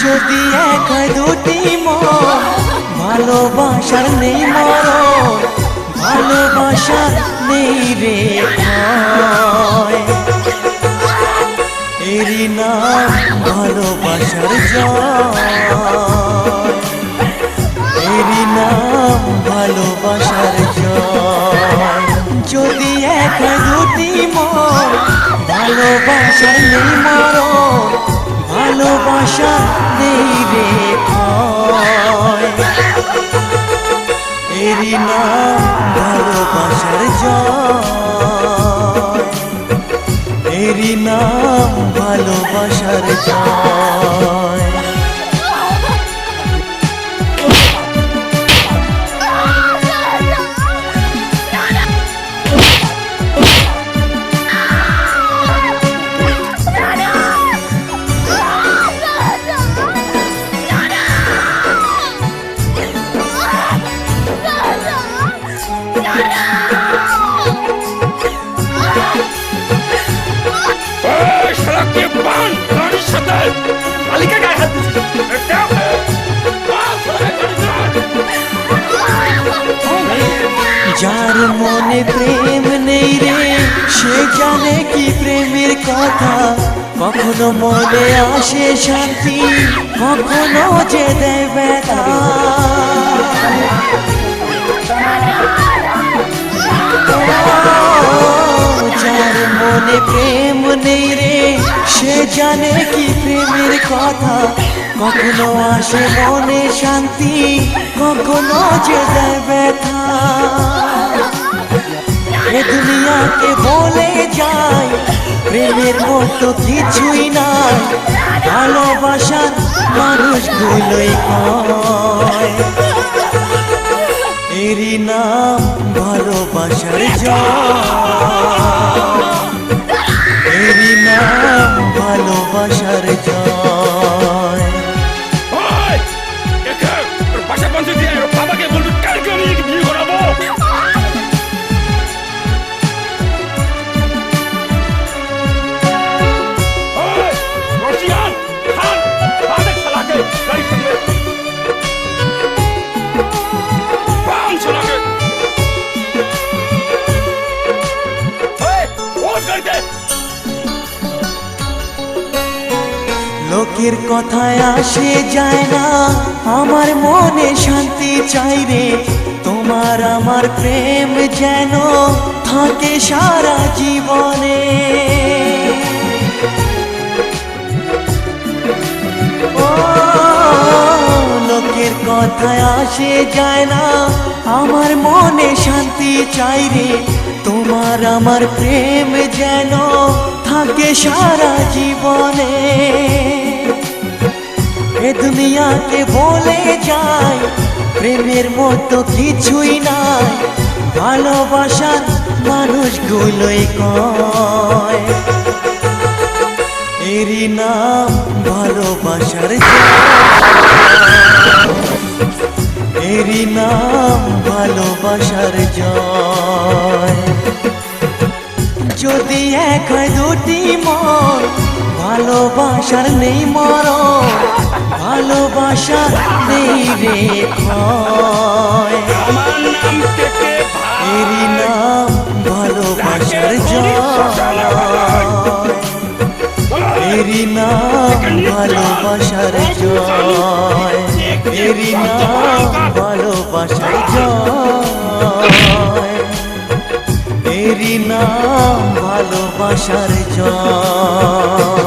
যদি এক হয় দুটি মন, ভালোবাসার নেই মরণ, ভালোবাসার নেই রে ক্ষয়। এরই নাম ভালোবাসার জয়, এরই নাম ভালোবাসার জয়। যদি এক হয় দুটি মন, ভালোবাসার নেই মরণ, ভালোবাসা নেই রে ক্ষয়। এরই নাম ভালোবাসার জয়, এরই নাম ভালোবাসার জয়। যার মনে প্রেম নেই রে, সে জানে কি প্রেমের কথা। কখনো মনে আসে শান্তি, কখনো যে দেয় ব্যথা। যার মনে প্রেম নেই রে, সে জানে কি প্রেমের কথা। কখনো আসে মনে শান্তি, কখনো যে দেয় ব্যথা। এ দুনিয়াকে বলে যায় প্রেমের মতো কিছুই নাই, ভালোবাসার মানুষগুলোই কয়। এরই নাম ভালোবাসার জয়, এরই নাম ভালোবাসার জয়। লোকের কথায় আসে যায় না, আমার মনে শান্তি চাই রে। তোমার আমার প্রেম যেন থাকে সারা জীবনে। ও লোকের কথায় আসে যায় না, আমার মনে শান্তি চাই রে। তোমার আমার প্রেম যেন থাকে সারা জীবনে। এ দুনিয়াকে বলে যায় প্রেমের মতো কিছুই নাই, ভালোবাসার মানুষগুলোই কয়। এরই নাম ভালোবাসার জয়, এরই নাম ভালোবাসার জয়। যদি এক হয় দুটি মন, ভালোবাসার নেই মরণ, ভালোবাসা নেই রে ক্ষয়। এরই নাম ভালোবাসার জয়, এরই নাম ভালোবাসার জয়, এরই নাম ভালোবাসার জয়, এরই নাম ভালোবাসার জয়।